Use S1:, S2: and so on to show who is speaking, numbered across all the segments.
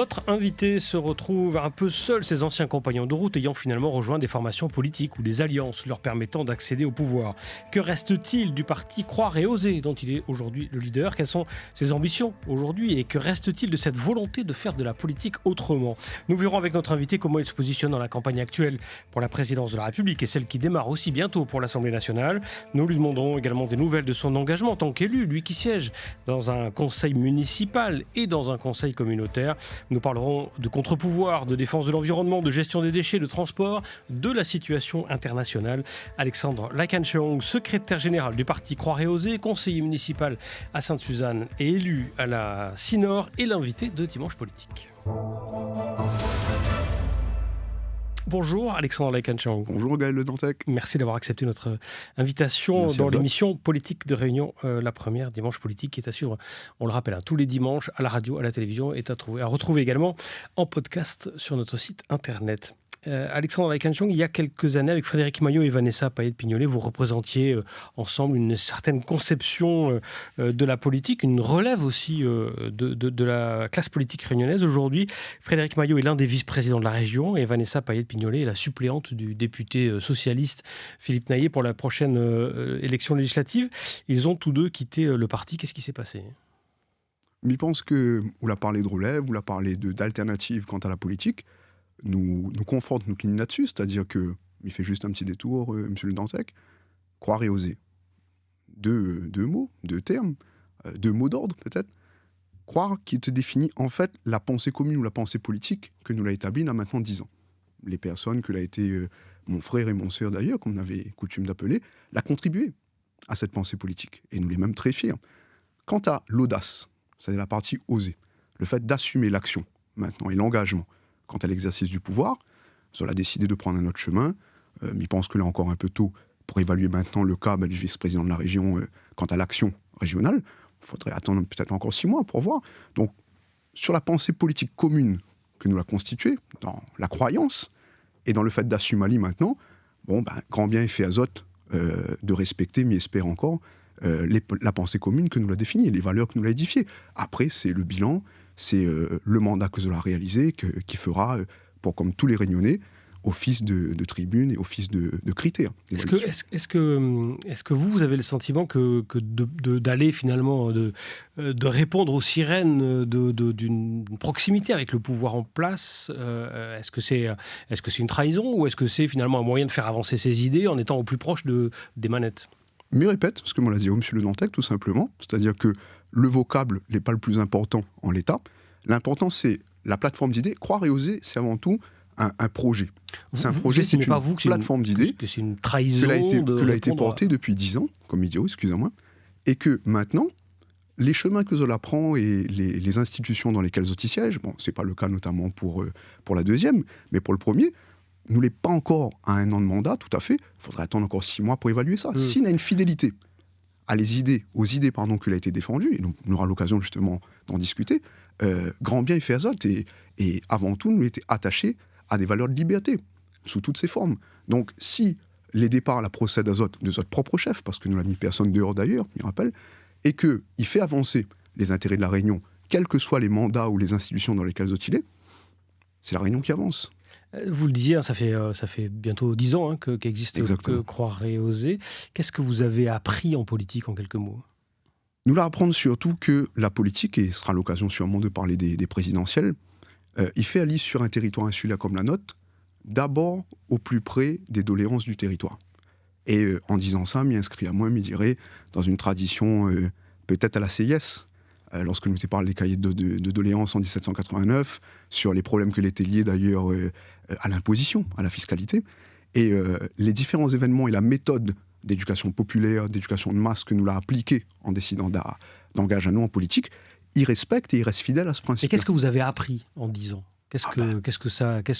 S1: Notre invité se retrouve un peu seul, ses anciens compagnons de route ayant finalement rejoint des formations politiques ou des alliances leur permettant d'accéder au pouvoir. Que reste-t-il du parti Croire et Oser, dont il est aujourd'hui le leader? Quelles sont ses ambitions aujourd'hui et que reste-t-il de cette volonté de faire de la politique autrement? Nous verrons avec notre invité comment il se positionne dans la campagne actuelle pour la présidence de la République et celle qui démarre aussi bientôt pour l'Assemblée nationale. Nous lui demanderons également des nouvelles de son engagement en tant qu'élu, lui qui siège dans un conseil municipal et dans un conseil communautaire. Nous parlerons de contre-pouvoir, de défense de l'environnement, de gestion des déchets, de transport, de la situation internationale. Alexandre Lakancheong, secrétaire général du parti Croire et Oser, conseiller municipal à Sainte-Suzanne et élu à la CINOR, est l'invité de Dimanche Politique. Bonjour Alexandre Lakancheong.
S2: Bonjour Gaël Le Dantec.
S1: Merci d'avoir accepté notre invitation dans l'émission Politique de Réunion, la première Dimanche Politique qui est à suivre, on le rappelle, tous les dimanches à la radio, à la télévision, est à retrouver également en podcast sur notre site internet. Alexandre Lakancheong, il y a quelques années, avec Frédéric Maillot et Vanessa Paillet-Pignolet, vous représentiez ensemble une certaine conception de la politique, une relève aussi de la classe politique réunionnaise. Aujourd'hui, Frédéric Maillot est l'un des vice-présidents de la région et Vanessa Paillet-Pignolet est la suppléante du député socialiste Philippe Naillet pour la prochaine élection législative. Ils ont tous deux quitté le parti. Qu'est-ce qui s'est passé ?
S2: Je pense que, on l'a parlé de relève, on l'a parlé d'alternative quant à la politique, nous conforte notre ligne là-dessus, c'est-à-dire que, il fait juste un petit détour, monsieur Le Dantec, croire et oser. Deux mots, deux termes, deux mots d'ordre peut-être. Croire qui te définit en fait la pensée commune ou la pensée politique que nous l'a établie il y a maintenant 10 ans. Les personnes que l'a été mon frère et mon sœur d'ailleurs, comme on avait coutume d'appeler, l'a contribué à cette pensée politique. Et nous les même très fiers. Quant à l'audace, c'est la partie oser, le fait d'assumer l'action maintenant et l'engagement quant à l'exercice du pouvoir, on a décidé de prendre un autre chemin. Mais je pense que là encore un peu tôt pour évaluer maintenant le cas du vice-président de la région quant à l'action régionale. Il faudrait attendre peut-être encore 6 mois pour voir. Donc, sur la pensée politique commune que nous la constituée, dans la croyance et dans le fait d'assumer maintenant, grand bien est fait à Zot de respecter, mais espère encore, la pensée commune que nous l'a définie, les valeurs que nous l'a édifiées. Après, c'est le bilan, c'est le mandat que Zola a réalisé, qui fera, comme tous les Réunionnais, office de tribune et office de critères.
S1: Est-ce que vous avez le sentiment que d'aller finalement, de répondre aux sirènes d'une proximité avec le pouvoir en place, est-ce que c'est une trahison ou est-ce que c'est finalement un moyen de faire avancer ses idées en étant au plus proche des manettes ?
S2: Mais répète, ce que moi l'a dit monsieur Le Dantec, tout simplement, c'est-à-dire que le vocable n'est pas le plus important en l'état. L'important, c'est la plateforme d'idées. Croire et oser, c'est avant tout un projet. C'est un projet, c'est une plateforme d'idées
S1: que c'est une trahison
S2: que l'a été portée depuis 10 ans, comme idiot, excusez-moi, et que maintenant, les chemins que Zola prend et les institutions dans lesquelles Zola siège, c'est pas le cas notamment pour la deuxième, mais pour le premier, nous l'est pas encore à 1 an de mandat, tout à fait. Il faudrait attendre encore 6 mois pour évaluer ça. S'il a une fidélité aux idées qu'il a été défendues, et on aura l'occasion justement d'en discuter, grand bien il fait à Zot, et avant tout, nous était attachés à des valeurs de liberté, sous toutes ses formes. Donc, si les départs procèdent à Zot, de Zot propre chef, parce que nous n'avons mis personne dehors d'ailleurs, je me rappelle, et qu'il fait avancer les intérêts de la Réunion, quels que soient les mandats ou les institutions dans lesquelles Zot il est, c'est la Réunion qui avance.
S1: Vous le disiez, ça fait bientôt 10 ans qu'existe Croire et Oser. Qu'est-ce que vous avez appris en politique, en quelques mots ?
S2: Nous l'apprendre surtout que la politique, et ce sera l'occasion sûrement de parler des présidentielles, il fait allier sur un territoire insulaire comme la nôtre, d'abord au plus près des doléances du territoire. Et en disant ça, m'y inscrit à moi, m'y dirait, dans une tradition peut-être à la CIS, lorsque nous parlé des cahiers de doléances en 1789, sur les problèmes que l'étaient liés d'ailleurs à l'imposition, à la fiscalité, et les différents événements et la méthode d'éducation populaire, d'éducation de masse que nous l'a appliquée en décidant d'engager à nous en politique, il respecte et il reste fidèle à ce principe.
S1: Et qu'est-ce que vous avez appris en 10 ans ? Qu'est-ce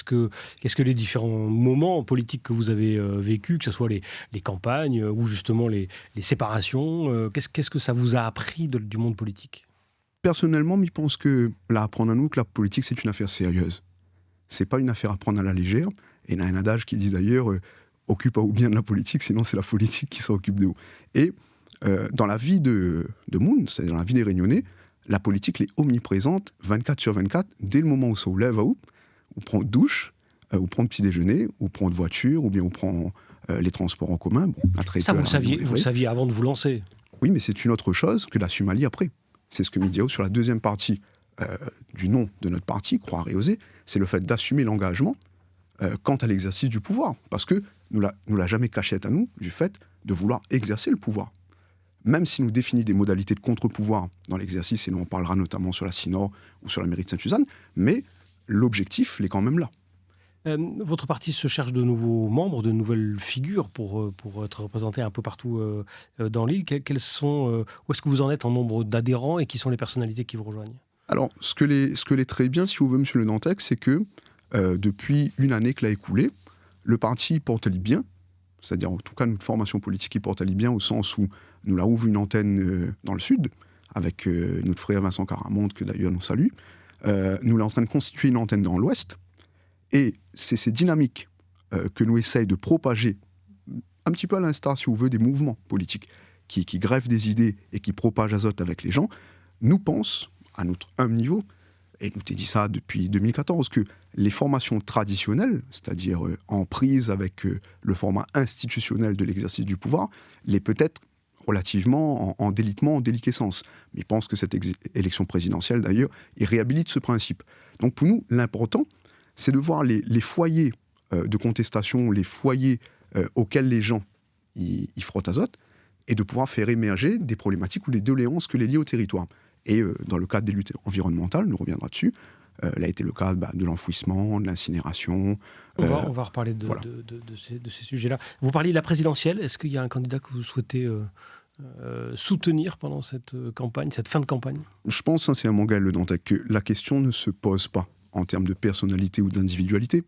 S1: que les différents moments politiques que vous avez vécus, que ce soit les campagnes ou justement les séparations, qu'est-ce que ça vous a appris du monde politique ?
S2: Personnellement, je pense que là, apprendre à nous que la politique, c'est une affaire sérieuse. C'est pas une affaire à prendre à la légère. Et il y a un adage qui dit d'ailleurs occupe-vous bien de la politique, sinon c'est la politique qui s'en occupe de vous. Et dans la vie de Moon, c'est dans la vie des Réunionnais, la politique elle est omniprésente 24 sur 24, dès le moment où ça vous lève, ou prend douche, ou prend petit déjeuner, ou prend de voiture, ou bien on prend les transports en commun. Bon,
S1: ça, vous le saviez avant de vous lancer.
S2: Oui, mais c'est une autre chose que d'assumer après. C'est ce que Midiao, sur la deuxième partie du nom de notre parti, Croire et Oser, c'est le fait d'assumer l'engagement quant à l'exercice du pouvoir. Parce que nous l'a jamais caché à nous, du fait de vouloir exercer le pouvoir. Même si nous définissons des modalités de contre-pouvoir dans l'exercice, et nous en parlera notamment sur la Synor ou sur la mairie de Sainte-Suzanne, mais l'objectif l'est quand même là.
S1: Votre parti se cherche de nouveaux membres, de nouvelles figures pour être représenté un peu partout dans l'île. Où est-ce que vous en êtes en nombre d'adhérents et qui sont les personnalités qui vous rejoignent ?
S2: Alors, ce que l'est très bien, si vous voulez, M. Le Dantec, c'est que depuis une année que l'a écoulée, le parti porte-t-il bien, c'est-à-dire en tout cas notre formation politique qui porte-t-il bien au sens où nous l'avons ouvert une antenne dans le sud, avec notre frère Vincent Caramonte, que d'ailleurs nous salue. Nous l'avons en train de constituer une antenne dans l'ouest. Et c'est ces dynamiques que nous essayons de propager, un petit peu à l'instar, si vous voulez, des mouvements politiques qui greffent des idées et qui propagent azote avec les gens. Nous pensons, à notre humble niveau, et nous t'ai dit ça depuis 2014, que les formations traditionnelles, c'est-à-dire en prise avec le format institutionnel de l'exercice du pouvoir, les peut-être relativement en délitement, en déliquescence. Mais je pense que cette élection présidentielle, d'ailleurs, il réhabilite ce principe. Donc pour nous, l'important, c'est de voir les foyers de contestation, les foyers auxquels les gens y frottent azote, et de pouvoir faire émerger des problématiques ou des doléances que les liées au territoire. Et dans le cadre des luttes environnementales, on reviendra dessus, là a été le cas de l'enfouissement, de l'incinération.
S1: On va reparler de ces sujets-là. Vous parliez de la présidentielle. Est-ce qu'il y a un candidat que vous souhaitez soutenir pendant cette campagne, cette fin de campagne ?
S2: Je pense sincèrement, Gaël Le Dantec, que la question ne se pose pas en termes de personnalité ou d'individualité.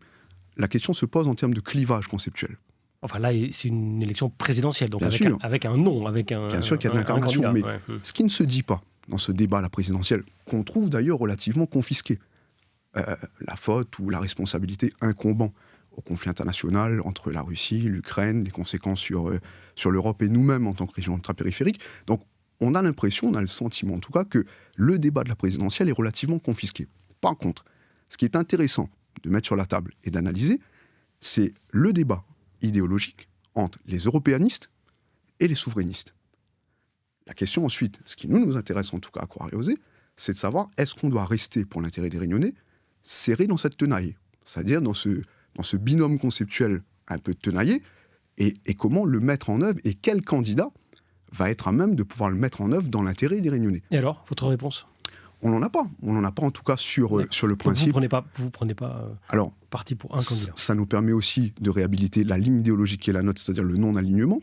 S2: La question se pose en termes de clivage conceptuel.
S1: Enfin là, c'est une élection présidentielle, donc avec un nom,
S2: Bien sûr qu'il y a de l'incarnation, mais ce qui ne se dit pas dans ce débat à la présidentielle, qu'on trouve d'ailleurs relativement confisqué, la faute ou la responsabilité incombant au conflit international entre la Russie, l'Ukraine, les conséquences sur l'Europe et nous-mêmes en tant que région ultrapériphérique. Donc on a l'impression, on a le sentiment en tout cas, que le débat de la présidentielle est relativement confisqué. Par contre, ce qui est intéressant de mettre sur la table et d'analyser, c'est le débat idéologique entre les européanistes et les souverainistes. La question ensuite, ce qui nous intéresse en tout cas à Croire et Oser, c'est de savoir est-ce qu'on doit rester, pour l'intérêt des Réunionnais, serré dans cette tenaille, c'est-à-dire dans ce binôme conceptuel un peu tenaillé, et comment le mettre en œuvre, et quel candidat va être à même de pouvoir le mettre en œuvre dans l'intérêt des Réunionnais.
S1: Et alors, votre réponse ?
S2: On n'en a pas. On n'en a pas en tout cas sur le principe.
S1: Vous prenez pas parti pour un candidat.
S2: Ça nous permet aussi de réhabiliter la ligne idéologique qui est la nôtre, c'est-à-dire le non-alignement.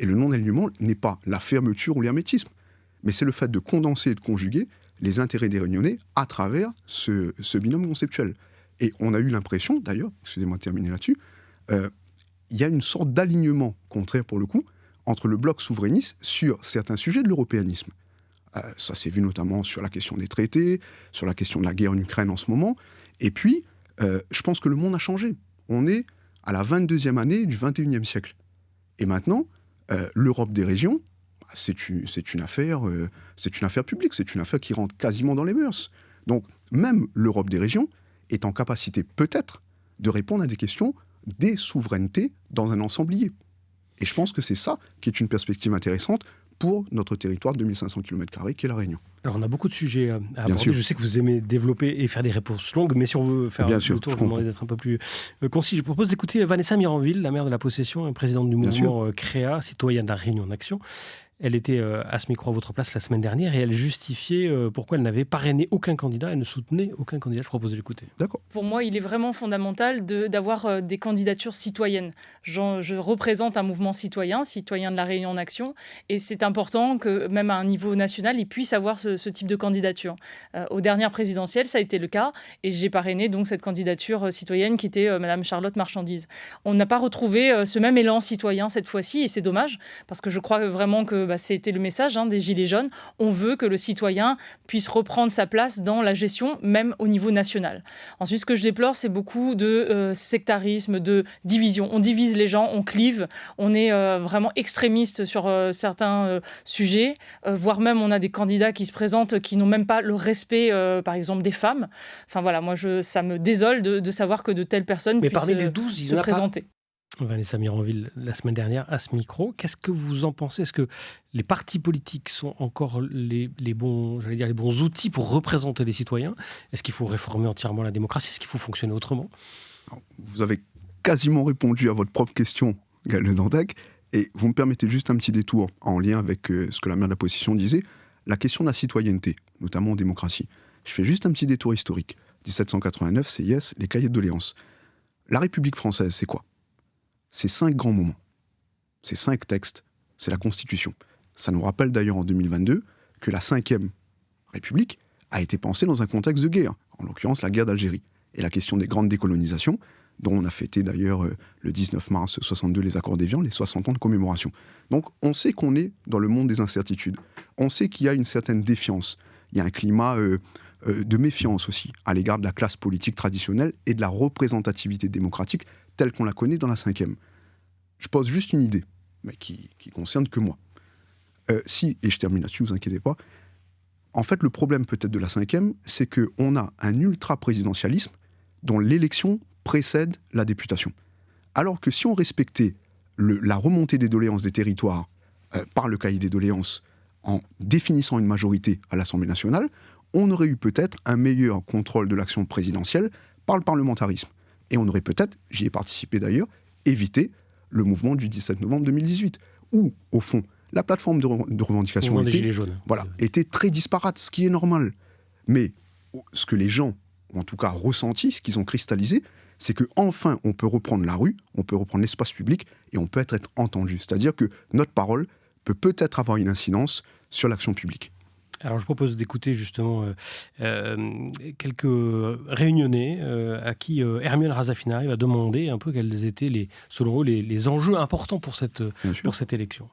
S2: Et le non-alignement n'est pas la fermeture ou l'hermétisme, mais c'est le fait de condenser et de conjuguer les intérêts des Réunionnais à travers ce binôme conceptuel. Et on a eu l'impression, d'ailleurs, excusez-moi de terminer là-dessus, il y a une sorte d'alignement contraire pour le coup entre le bloc souverainiste sur certains sujets de l'européanisme. Ça s'est vu notamment sur la question des traités, sur la question de la guerre en Ukraine en ce moment. Et puis, je pense que le monde a changé. On est à la 22e année du 21e siècle. Et maintenant, l'Europe des régions, c'est une affaire publique, c'est une affaire qui rentre quasiment dans les mœurs. Donc, même l'Europe des régions est en capacité, peut-être, de répondre à des questions des souverainetés dans un ensemblier. Et je pense que c'est ça qui est une perspective intéressante pour notre territoire de 2500 km² qui est la Réunion.
S1: Alors on a beaucoup de sujets à aborder. Je sais que vous aimez développer et faire des réponses longues, mais si on veut faire le tour, je vous demande d'être un peu plus concis. Je propose d'écouter Vanessa Miranville, la maire de la Possession et présidente du mouvement CREA, Citoyens de la Réunion en Action. Elle était à ce micro à votre place la semaine dernière et elle justifiait pourquoi elle n'avait parrainé aucun candidat, elle ne soutenait aucun candidat. Je propose de l'écouter.
S2: D'accord.
S3: Pour moi, il est vraiment fondamental d'avoir des candidatures citoyennes. Je représente un mouvement citoyen de la Réunion en Action, et c'est important que même à un niveau national, il puisse avoir ce type de candidature. Aux dernières présidentielles, ça a été le cas, et j'ai parrainé donc cette candidature citoyenne qui était Madame Charlotte Marchandise. On n'a pas retrouvé ce même élan citoyen cette fois-ci, et c'est dommage, parce que je crois vraiment que c'était le message des Gilets jaunes. On veut que le citoyen puisse reprendre sa place dans la gestion, même au niveau national. Ensuite, ce que je déplore, c'est beaucoup de sectarisme, de division. On divise les gens, on clive, on est vraiment extrémiste sur certains sujets, voire même on a des candidats qui se présentent qui n'ont même pas le respect, par exemple, des femmes. Enfin voilà, moi, ça me désole de savoir que de telles personnes
S1: Mais
S3: puissent
S1: parmi les 12, il
S3: se
S1: n'y en a pas.
S3: présenter.
S1: Vanessa Miranville, la semaine dernière, à ce micro, qu'est-ce que vous en pensez? Est-ce que les partis politiques sont encore les bons, j'allais dire, les bons outils pour représenter les citoyens? Est-ce qu'il faut réformer entièrement la démocratie? Est-ce qu'il faut fonctionner autrement?
S2: Alors, vous avez quasiment répondu à votre propre question, Gaël Le Dantec, et vous me permettez juste un petit détour en lien avec ce que la mère de la position disait, la question de la citoyenneté, notamment en démocratie. Je fais juste un petit détour historique. 1789, CIS, les cahiers de doléances. La République française, c'est quoi? C'est 5 grands moments. C'est 5 textes. C'est la Constitution. Ça nous rappelle d'ailleurs en 2022 que la 5e République a été pensée dans un contexte de guerre, en l'occurrence la guerre d'Algérie. Et la question des grandes décolonisations, dont on a fêté d'ailleurs le 19 mars 62 les accords d'Évian, les 60 ans de commémoration. Donc on sait qu'on est dans le monde des incertitudes. On sait qu'il y a une certaine défiance. Il y a un climat de méfiance aussi à l'égard de la classe politique traditionnelle et de la représentativité démocratique telle qu'on la connaît dans la 5e. Je pose juste une idée, mais qui concerne que moi. Et je termine là-dessus, vous inquiétez pas, en fait, le problème peut-être de la 5e, c'est qu'on a un ultra-présidentialisme dont l'élection précède la députation. Alors que si on respectait la remontée des doléances des territoires par le cahier des doléances en définissant une majorité à l'Assemblée nationale, on aurait eu peut-être un meilleur contrôle de l'action présidentielle par le parlementarisme. Et on aurait peut-être, j'y ai participé d'ailleurs, évité le mouvement du 17 novembre 2018, où, au fond, la plateforme de revendication était très disparate, ce qui est normal. Mais ce que les gens ont en tout cas ressenti, ce qu'ils ont cristallisé, c'est qu'enfin on peut reprendre la rue, on peut reprendre l'espace public et on peut être entendu. C'est-à-dire que notre parole peut peut-être avoir une incidence sur l'action publique.
S1: Alors je propose d'écouter justement quelques réunionnais à qui Hermione Razafinari va demander un peu quels étaient, selon eux, les enjeux importants pour cette élection.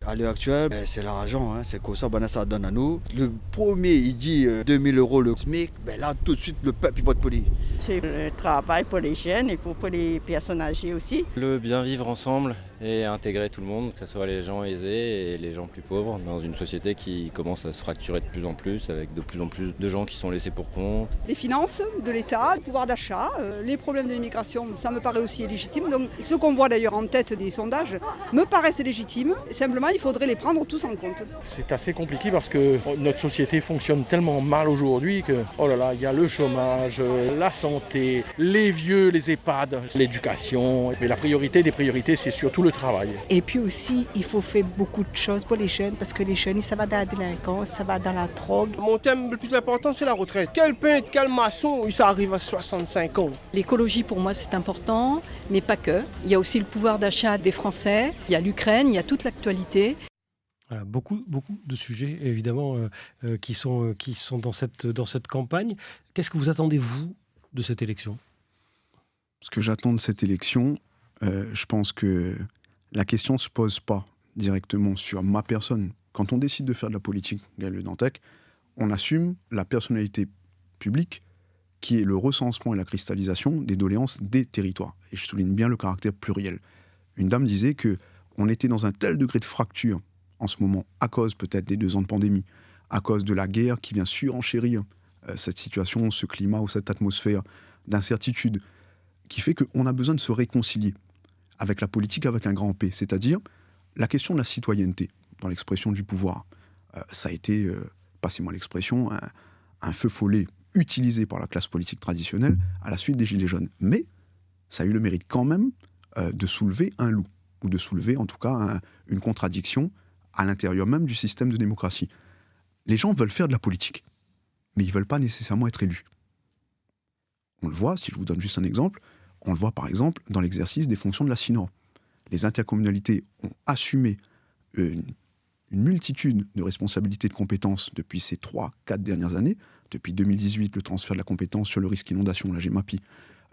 S4: À l'heure actuelle, c'est l'argent, c'est que ça donne à nous. Le premier, il dit 2000 € le SMIC, là tout de suite le peuple il vote pour lui.
S5: C'est le travail pour les jeunes et pour les personnes âgées aussi.
S6: Le bien vivre ensemble et intégrer tout le monde, que ce soit les gens aisés et les gens plus pauvres, dans une société qui commence à se fracturer de plus en plus, avec de plus en plus de gens qui sont laissés pour compte.
S7: Les finances de l'État, le pouvoir d'achat, les problèmes de l'immigration, ça me paraît aussi légitime. Donc ce qu'on voit d'ailleurs en tête des sondages me paraissent légitimes. Simplement, il faudrait les prendre tous en compte.
S8: C'est assez compliqué parce que notre société fonctionne tellement mal aujourd'hui que, oh là là, il y a le chômage, la santé, les vieux, les EHPAD, l'éducation. Mais la priorité des priorités, c'est surtout le travail.
S9: Et puis aussi, il faut faire beaucoup de choses pour les jeunes parce que les jeunes, ça va dans la délinquance, ça va dans la drogue.
S10: Mon thème le plus important, c'est la retraite. Quel peintre, quel maçon, ça arrive à 65 ans.
S11: L'écologie, pour moi, c'est important, mais pas que. Il y a aussi le pouvoir d'achat des Français, il y a l'Ukraine, il y a toute l'actualité.
S1: Voilà, beaucoup de sujets, évidemment, qui sont dans cette campagne. Qu'est-ce que vous attendez, vous, de cette élection ?
S2: Ce que j'attends de cette élection, je pense que la question ne se pose pas directement sur ma personne. Quand on décide de faire de la politique, Gaël Le Dantec, on assume la personnalité publique qui est le recensement et la cristallisation des doléances des territoires. Et je souligne bien le caractère pluriel. Une dame disait qu'on était dans un tel degré de fracture en ce moment, à cause peut-être des 2 ans de pandémie, à cause de la guerre qui vient surenchérir cette situation, ce climat ou cette atmosphère d'incertitude, qui fait qu'on a besoin de se réconcilier avec la politique avec un grand P, c'est-à-dire la question de la citoyenneté, dans l'expression du pouvoir. Ça a été, passez-moi l'expression, un feu follet utilisé par la classe politique traditionnelle à la suite des Gilets jaunes. Mais ça a eu le mérite quand même de soulever un loup, ou de soulever en tout cas une contradiction à l'intérieur même du système de démocratie. Les gens veulent faire de la politique, mais ils ne veulent pas nécessairement être élus. On le voit, si je vous donne juste un exemple, on le voit par exemple dans l'exercice des fonctions de la CINOR. Les intercommunalités ont assumé une multitude de responsabilités de compétences depuis ces 3-4 dernières années. Depuis 2018, le transfert de la compétence sur le risque inondation, la GEMAPI,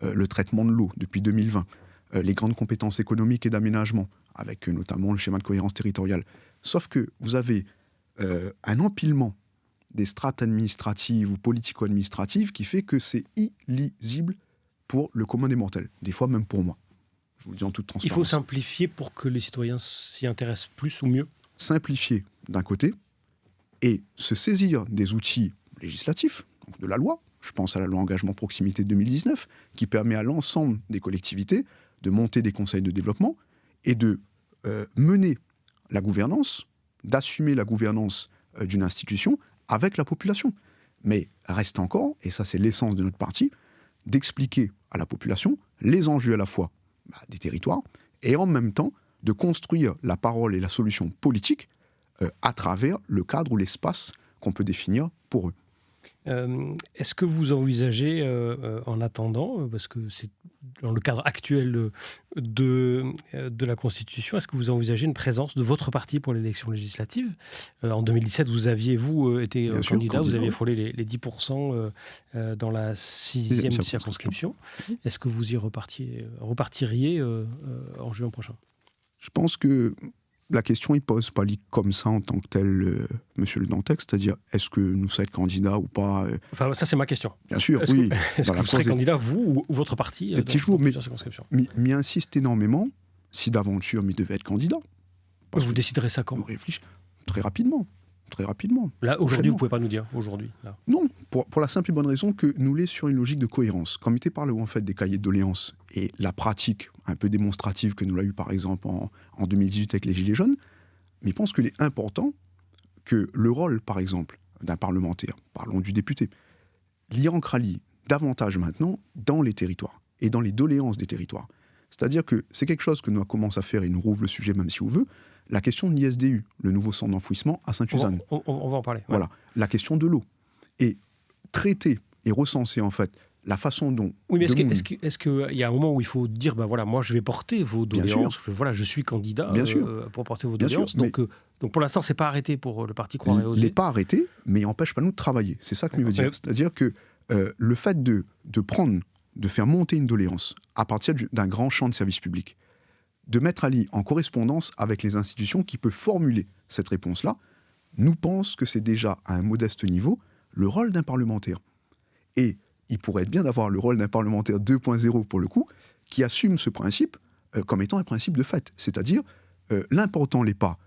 S2: le traitement de l'eau depuis 2020, les grandes compétences économiques et d'aménagement, avec notamment le schéma de cohérence territoriale. Sauf que vous avez un empilement des strates administratives ou politico-administratives qui fait que c'est illisible pour le commun des mortels, des fois même pour moi. Je vous le dis en toute transparence.
S1: Il faut simplifier pour que les citoyens s'y intéressent plus ou mieux.
S2: Simplifier d'un côté, et se saisir des outils législatifs, donc de la loi. Je pense à la loi Engagement Proximité de 2019, qui permet à l'ensemble des collectivités de monter des conseils de développement et de mener la gouvernance, d'assumer la gouvernance d'une institution avec la population. Mais reste encore, et ça c'est l'essence de notre parti, d'expliquer à la population les enjeux à la fois des territoires et en même temps de construire la parole et la solution politique à travers le cadre ou l'espace qu'on peut définir pour eux.
S1: Est-ce que vous envisagez, en attendant, parce que c'est dans le cadre actuel de la Constitution, est-ce que vous envisagez une présence de votre parti pour l'élection législative ? En 2017, vous aviez, été candidat, vous aviez frôlé les 10% dans la 6e circonscription. Est-ce que vous y repartiriez en juin prochain ?
S2: Je pense que la question ne pose pas comme ça en tant que tel, monsieur le Dantec, c'est-à-dire est-ce que nous serons candidats ou pas
S1: Enfin, ça c'est ma question.
S2: Bien sûr,
S1: est-ce
S2: oui.
S1: Est-ce que vous serez candidat, vous ou votre parti
S2: dans plusieurs circonscriptions. M'y insiste énormément, si d'aventure m'y devait être candidat.
S1: Vous déciderez ça quand ?
S2: Très rapidement.
S1: Là, aujourd'hui, vous ne pouvez pas nous dire, aujourd'hui là.
S2: Non, pour la simple et bonne raison que nous l'est sur une logique de cohérence. Comme était par le haut, en fait, des cahiers de doléances et la pratique un peu démonstrative que nous l'a eu, par exemple, en 2018 avec les Gilets jaunes, mais je pense qu'il est important que le rôle, par exemple, d'un parlementaire, parlons du député, l'y ancralise davantage maintenant dans les territoires et dans les doléances des territoires. C'est-à-dire que c'est quelque chose que nous commençons à faire et nous rouvre le sujet, même si on veut, la question de l'ISDU, le nouveau centre d'enfouissement à Sainte-Suzanne.
S1: On va en parler. Ouais.
S2: Voilà, la question de l'eau. Et traiter et recenser, en fait, la façon dont...
S1: Oui, mais est-ce qu'il y a un moment où il faut dire, moi je vais porter vos doléances, je suis candidat pour porter vos doléances. Donc pour l'instant, c'est pas arrêté pour le parti Croire et Oser.
S2: Il n'est pas arrêté, mais il n'empêche pas nous de travailler. C'est ça que je veux dire. C'est-à-dire que le fait de faire monter une doléance à partir d'un grand champ de service public, de mettre à en correspondance avec les institutions qui peuvent formuler cette réponse-là, nous pensons que c'est déjà à un modeste niveau le rôle d'un parlementaire. Et il pourrait être bien d'avoir le rôle d'un parlementaire 2.0 pour le coup, qui assume ce principe comme étant un principe de fait. C'est-à-dire, l'important n'est pas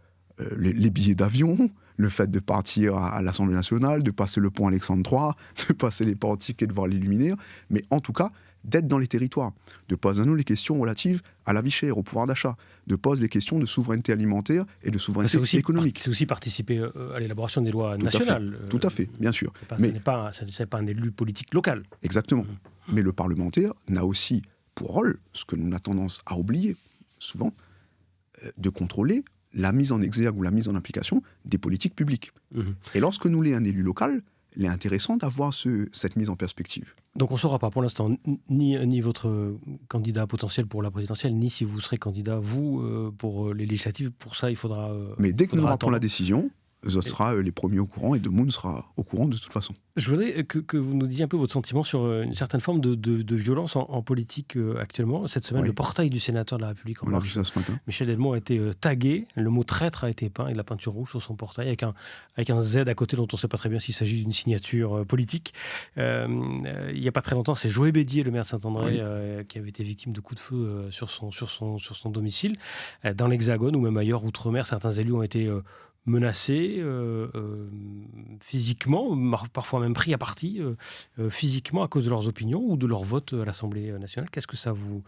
S2: les billets d'avion, le fait de partir à l'Assemblée nationale, de passer le pont Alexandre III, de passer les portiques et de voir les luminaires, mais en tout cas, d'être dans les territoires, de poser à nous les questions relatives à la vie chère, au pouvoir d'achat, de poser les questions de souveraineté alimentaire et de souveraineté économique.
S1: C'est aussi participer à l'élaboration des lois nationales.
S2: Tout à fait, bien sûr.
S1: Ce n'est pas un élu politique local.
S2: Exactement. Mais le parlementaire n'a aussi pour rôle, ce que nous avons tendance à oublier souvent, de contrôler la mise en exergue ou la mise en application des politiques publiques. Et lorsque nous l'est un élu local, il est intéressant d'avoir cette mise en perspective.
S1: Donc on ne saura pas pour l'instant ni votre candidat potentiel pour la présidentielle, ni si vous serez candidat, vous, pour les législatives. Pour ça, il faudra...
S2: Mais dès que nous prendrons la décision, ce sera les premiers au courant et Demoun sera au courant de toute façon.
S1: Je voudrais que vous nous disiez un peu votre sentiment sur une certaine forme de violence en politique actuellement. Cette semaine, le portail du sénateur de la République en marche, Michel Delmont, a été tagué. Le mot traître a été peint et de la peinture rouge sur son portail avec un Z à côté dont on ne sait pas très bien s'il s'agit d'une signature politique. Il n'y a pas très longtemps, c'est Joël Bédier, le maire de Saint-André, qui avait été victime de coups de feu sur son domicile. Dans l'Hexagone ou même ailleurs, outre-mer, certains élus ont été... menacés physiquement, parfois même pris à partie physiquement à cause de leurs opinions ou de leur vote à l'Assemblée nationale. Qu'est-ce que ça vous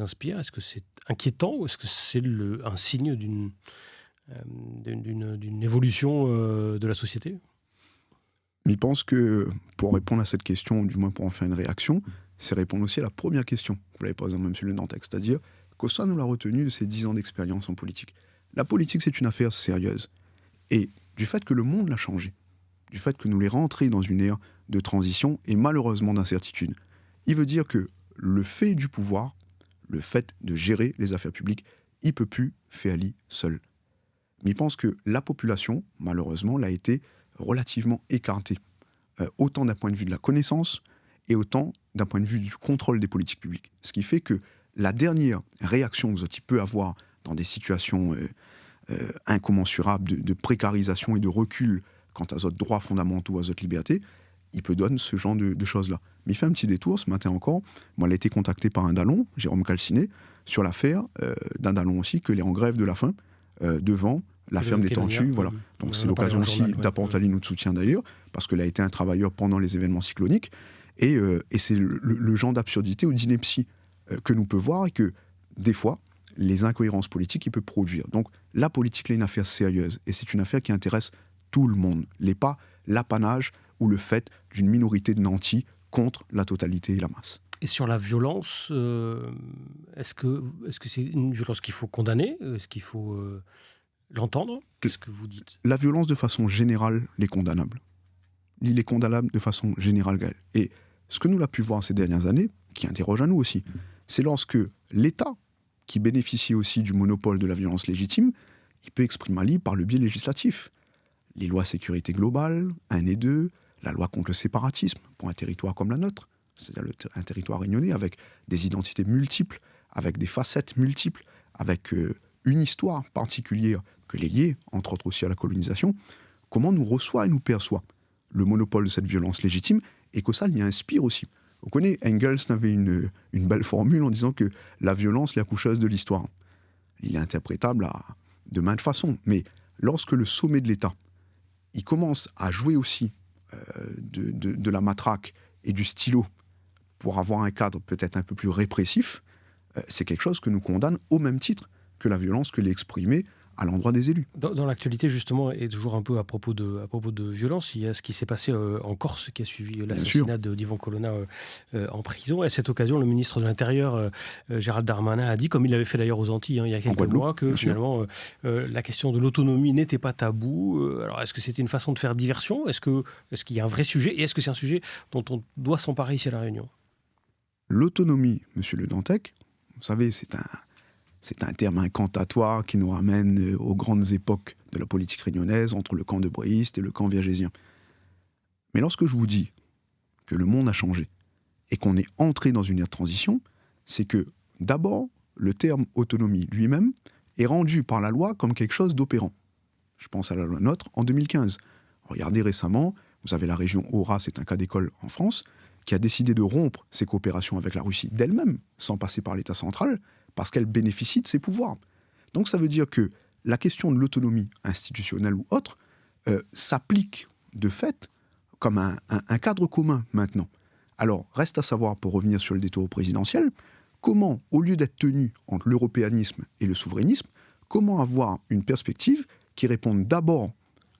S1: inspire ? Est-ce que c'est inquiétant ou est-ce que c'est un signe d'une évolution de la société ?
S2: Je pense que pour répondre à cette question, ou du moins pour en faire une réaction, c'est répondre aussi à la première question que vous l'avez posée, M. Le Dantec, c'est-à-dire que ça nous l'a retenu de ces 10 ans d'expérience en politique. La politique, c'est une affaire sérieuse. Et du fait que le monde l'a changé, du fait que nous l'ayons rentré dans une ère de transition et malheureusement d'incertitude, il veut dire que le fait du pouvoir, le fait de gérer les affaires publiques, il ne peut plus faire lui seul. Mais il pense que la population, malheureusement, l'a été relativement écartée, autant d'un point de vue de la connaissance et autant d'un point de vue du contrôle des politiques publiques. Ce qui fait que la dernière réaction que Zotti peut avoir dans des situations incommensurables de précarisation et de recul quant à nos droits fondamentaux, à notre liberté, il peut donner ce genre de choses-là. Mais il fait un petit détour, ce matin encore, moi, il a été contacté par un Dallon, Jérôme Calciné, sur l'affaire d'un Dallon aussi, que les en grève de la faim devant la ferme des Tortues, voilà. Donc c'est l'occasion aussi d'apporter notre soutien d'ailleurs, parce qu'elle a été un travailleur pendant les événements cycloniques, et c'est le genre d'absurdité ou d'ineptie que nous peut voir, et que des fois, les incohérences politiques, il peut produire. Donc la politique, là, est une affaire sérieuse, et c'est une affaire qui intéresse tout le monde, pas l'apanage ou le fait d'une minorité de nantis contre la totalité et la masse.
S1: Et sur la violence, est-ce que c'est une violence qu'il faut condamner ? Est-ce qu'il faut l'entendre ? Qu'est-ce que vous dites ?
S2: La violence, de façon générale, est condamnable. Il est condamnable de façon générale, Gaël. Et ce que nous avons pu voir ces dernières années, qui interroge à nous aussi, c'est lorsque l'État, qui bénéficie aussi du monopole de la violence légitime, il peut exprimer libre par le biais législatif. Les lois sécurité globale, 1 et 2, la loi contre le séparatisme, pour un territoire comme la nôtre, c'est-à-dire un territoire réunionnais avec des identités multiples, avec des facettes multiples, avec une histoire particulière que les liée, entre autres aussi à la colonisation, comment nous reçoit et nous perçoit le monopole de cette violence légitime, et que ça l'y inspire aussi. Vous connaissez, Engels avait une belle formule en disant que la violence est la coucheuse de l'histoire. Il est interprétable de maintes façons, mais lorsque le sommet de l'État, il commence à jouer aussi de la matraque et du stylo pour avoir un cadre peut-être un peu plus répressif, c'est quelque chose que nous condamne au même titre que la violence que l'est exprimée à l'endroit des élus.
S1: Dans l'actualité, justement, et toujours un peu à propos de violence, il y a ce qui s'est passé en Corse, qui a suivi l'assassinat d'Ivan Colonna en prison. Et à cette occasion, le ministre de l'Intérieur, Gérald Darmanin, a dit, comme il l'avait fait d'ailleurs aux Antilles il y a quelques mois, que finalement, la question de l'autonomie n'était pas tabou. Alors, est-ce que c'était une façon de faire diversion ? Est-ce qu'il y a un vrai sujet ? Et est-ce que c'est un sujet dont on doit s'emparer ici à La Réunion ?
S2: L'autonomie, monsieur Le Dantec, vous savez, c'est un terme incantatoire qui nous ramène aux grandes époques de la politique réunionnaise, entre le camp de Bréhist et le camp viagésien. Mais lorsque je vous dis que le monde a changé et qu'on est entré dans une ère de transition, c'est que, d'abord, le terme autonomie lui-même est rendu par la loi comme quelque chose d'opérant. Je pense à la loi NOTRe en 2015. Regardez récemment, vous avez la région Aura, c'est un cas d'école en France, qui a décidé de rompre ses coopérations avec la Russie d'elle-même, sans passer par l'État central, parce qu'elle bénéficie de ses pouvoirs. Donc ça veut dire que la question de l'autonomie institutionnelle ou autre s'applique de fait comme un cadre commun maintenant. Alors, reste à savoir, pour revenir sur le détour présidentiel, comment, au lieu d'être tenu entre l'européanisme et le souverainisme, comment avoir une perspective qui réponde d'abord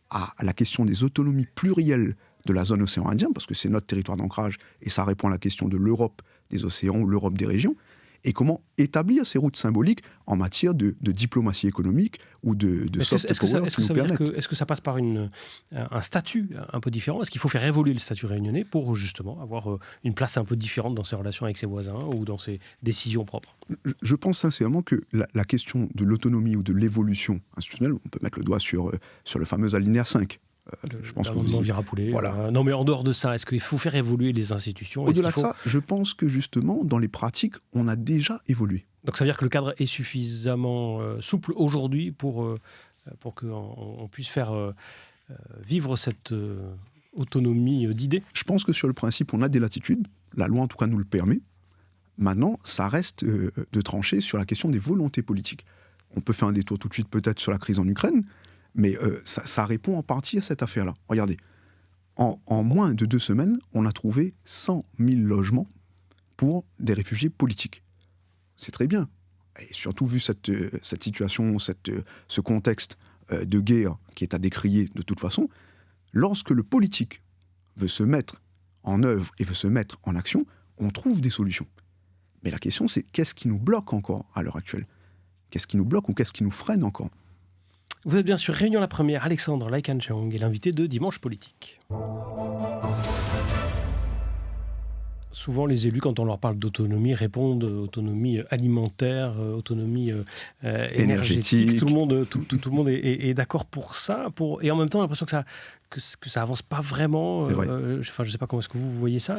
S2: à la question des autonomies plurielles de la zone océan Indien, parce que c'est notre territoire d'ancrage, et ça répond à la question de l'Europe des océans ou l'Europe des régions, et comment établir ces routes symboliques en matière de diplomatie économique ou de soft power qui nous permettent.
S1: Est-ce que ça passe par un statut un peu différent ? Est-ce qu'il faut faire évoluer le statut réunionnais pour justement avoir une place un peu différente dans ses relations avec ses voisins ou dans ses décisions propres ?
S2: Je pense sincèrement que la question de l'autonomie ou de l'évolution institutionnelle, on peut mettre le doigt sur le fameux alinéa 5. Je pense que vous
S1: Virapoulet.
S2: Voilà.
S1: Non, mais en dehors de ça, est-ce qu'il faut faire évoluer les institutions ?
S2: Au-delà de ça, je pense que justement, dans les pratiques, on a déjà évolué.
S1: Donc ça veut dire que le cadre est suffisamment souple aujourd'hui pour qu'on puisse faire vivre cette autonomie d'idées ?
S2: Je pense que sur le principe, on a des latitudes. La loi, en tout cas, nous le permet. Maintenant, ça reste de trancher sur la question des volontés politiques. On peut faire un détour tout de suite peut-être sur la crise en Ukraine, mais ça répond en partie à cette affaire-là. Regardez, en moins de 2 semaines, on a trouvé 100 000 logements pour des réfugiés politiques. C'est très bien. Et surtout vu cette situation, ce contexte de guerre qui est à décrier de toute façon, lorsque le politique veut se mettre en œuvre et veut se mettre en action, on trouve des solutions. Mais la question, c'est qu'est-ce qui nous bloque encore à l'heure actuelle ? Qu'est-ce qui nous bloque ou qu'est-ce qui nous freine encore ?
S1: Vous êtes bien sûr Réunion la Première, Alexandre Laikanchong est l'invité de Dimanche Politique. Souvent, les élus, quand on leur parle d'autonomie, répondent autonomie alimentaire, autonomie énergétique. Tout le monde est d'accord pour ça. Et en même temps, j'ai l'impression que ça avance pas vraiment. Je ne sais pas comment est-ce que vous voyez ça.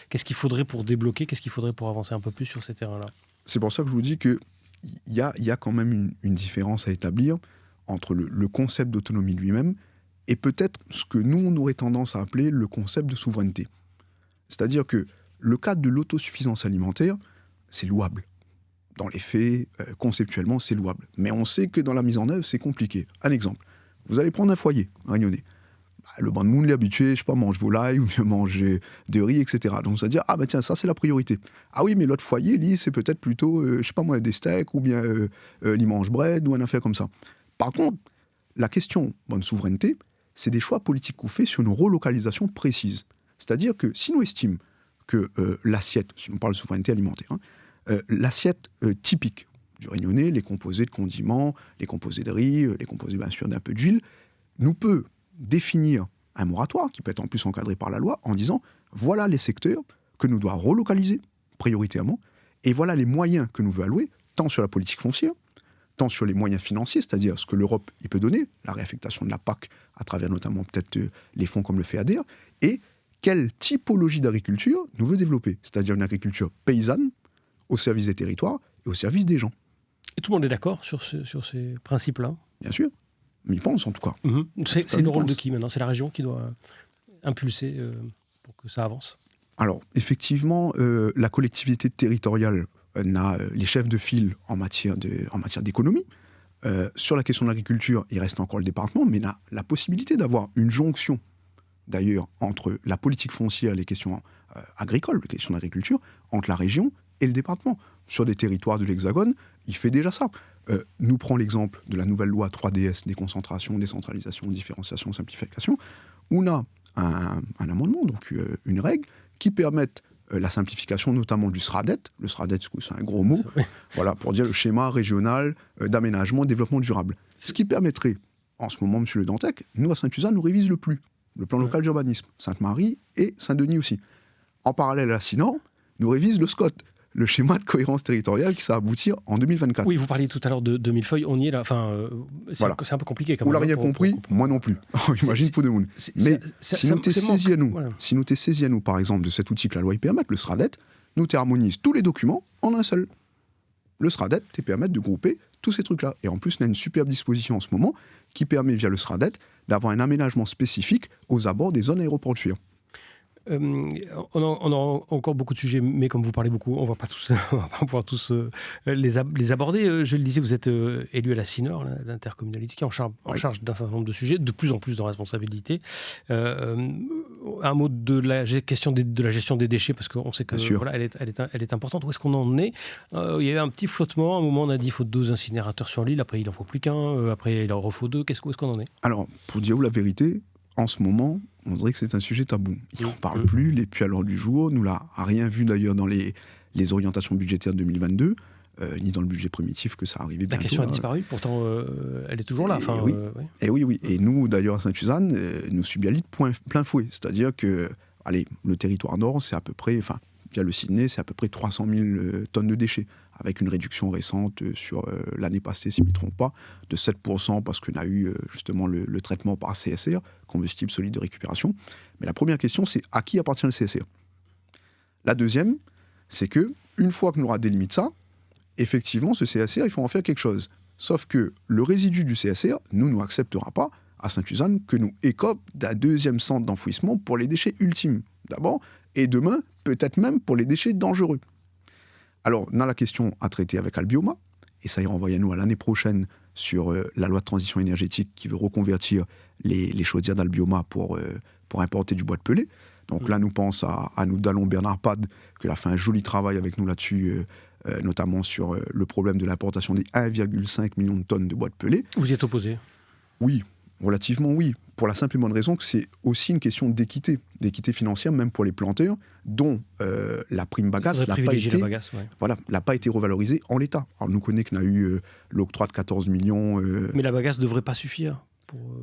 S1: Qu'est-ce qu'il faudrait pour débloquer ? Qu'est-ce qu'il faudrait pour avancer un peu plus sur ces terrains-là ?
S2: C'est pour ça que je vous dis qu'il y a quand même une différence à établir entre le concept d'autonomie lui-même et peut-être ce que nous, on aurait tendance à appeler le concept de souveraineté. C'est-à-dire que le cadre de l'autosuffisance alimentaire, c'est louable. dans les faits, conceptuellement, c'est louable. Mais on sait que dans la mise en œuvre, c'est compliqué. Un exemple, vous allez prendre un foyer réunionnais. Le bon monde l'est habitué, je sais pas, mange volaille ou bien manger de riz, etc. Donc vous allez dire, ah ben tiens, ça c'est la priorité. Ah oui, mais l'autre foyer, lui, c'est peut-être plutôt, je sais pas moi, des steaks ou bien l'image bread ou un affaire comme ça. Par contre, la question bonne souveraineté, c'est des choix politiques qu'on fait sur nos relocalisations précises. C'est-à-dire que si nous estimons que l'assiette, si on parle de souveraineté alimentaire, l'assiette typique du Réunionnais, les composés de condiments, les composés de riz, les composés bien sûr d'un peu d'huile, nous peut définir un moratoire qui peut être en plus encadré par la loi en disant voilà les secteurs que nous devons relocaliser prioritairement et voilà les moyens que nous voulons allouer tant sur la politique foncière, tant sur les moyens financiers, c'est-à-dire ce que l'Europe il peut donner, la réaffectation de la PAC à travers notamment peut-être les fonds comme le FEADER, et quelle typologie d'agriculture nous veut développer, c'est-à-dire une agriculture paysanne au service des territoires et au service des gens.
S1: Et tout le monde est d'accord sur ces principes-là ?
S2: Bien sûr. Mais ils pensent en tout cas.
S1: C'est le rôle de qui maintenant ? C'est la région qui doit impulser pour que ça avance ?
S2: Alors, effectivement, la collectivité territoriale n'a les chefs de file en matière d'économie. Sur la question de l'agriculture, il reste encore le département, mais n'a la possibilité d'avoir une jonction, d'ailleurs, entre la politique foncière et les questions agricoles, les questions d'agriculture, entre la région et le département. Sur des territoires de l'Hexagone, il fait déjà ça. Nous prenons l'exemple de la nouvelle loi 3DS, déconcentration, décentralisation, différenciation, simplification, où on a un amendement, donc une règle, qui permette la simplification notamment du SRADET. Le SRADET, c'est un gros mot, voilà, pour dire le schéma régional d'aménagement et développement durable. Ce qui permettrait, en ce moment, M. Le Dantec, nous à Saint-Suzanne, nous révise le plus. Le plan local d'urbanisme, Sainte-Marie et Saint-Denis aussi. En parallèle à la SINOR, nous révise le SCOT, le schéma de cohérence territoriale qui va aboutir en 2024.
S1: Oui, vous parliez tout à l'heure de millefeuille, on y est là. Enfin, c'est un peu compliqué quand même.
S2: Vous l'avez rien compris, moi non plus. Imagine pour de monde. Mais si nous t'es saisi à nous, par exemple, de cet outil que la loi permet, le SRADET, nous t'harmonise tous les documents en un seul. Le SRADET te permet de grouper tous ces trucs-là. Et en plus, on a une superbe disposition en ce moment qui permet, via le SRADET, d'avoir un aménagement spécifique aux abords des zones aéroportuaires.
S1: On a encore beaucoup de sujets, mais comme vous parlez beaucoup, on va pas pouvoir tous les aborder. Je le disais, vous êtes élu à la SINOR, l'intercommunalité, qui est en charge d'un certain nombre de sujets, de plus en plus de responsabilités. Un mot de la question de la gestion des déchets, parce qu'on sait que voilà, elle est importante. Où est-ce qu'on en est ? Il y a eu un petit flottement. À un moment, on a dit qu'il faut 2 incinérateurs sur l'île. Après, il n'en faut plus qu'un. Après, il en refaut 2. Où est-ce qu'on en est ?
S2: Alors, pour dire vous la vérité, en ce moment, on dirait que c'est un sujet tabou. Il n'en parle plus, il n'est plus à l'ordre du jour. Nous l'a rien vu d'ailleurs dans les orientations budgétaires de 2022, ni dans le budget primitif que ça arrivait bientôt.
S1: La question a disparu, pourtant elle est toujours là.
S2: Et oui. Et nous, d'ailleurs, à Sainte-Suzanne, nous subissons de plein fouet. C'est-à-dire que, le territoire nord, c'est à peu près, via le Sydney, c'est à peu près 300 000 tonnes de déchets, avec une réduction récente sur l'année passée, si je ne me trompe pas, de 7%, parce qu'on a eu justement le traitement par CSR, combustible solide de récupération. Mais la première question, c'est à qui appartient le CSR ? La deuxième, c'est que une fois que nous aura délimité ça, effectivement, ce CSR, il faut en faire quelque chose. Sauf que le résidu du CSR, nous acceptera pas, à Sainte-Suzanne, que nous écope d'un 2e centre d'enfouissement pour les déchets ultimes, d'abord, et demain, peut-être même pour les déchets dangereux. Alors, on a la question à traiter avec Albioma, et ça y renvoie à nous à l'année prochaine sur la loi de transition énergétique qui veut reconvertir les chaudières d'Albioma pour importer du bois de pellet. Donc là, nous pense à nous Dallon Bernard Pad, qu'il a fait un joli travail avec nous là-dessus, notamment sur le problème de l'importation des 1,5 million de tonnes de bois de pellet.
S1: Vous y êtes opposé ?
S2: Oui, relativement oui. Pour la simple et bonne raison que c'est aussi une question d'équité financière, même pour les planteurs, dont la prime bagasse n'a pas été revalorisée en l'état. Alors nous connaissons qu'on a eu l'octroi de 14 millions.
S1: Mais la bagasse ne devrait pas suffire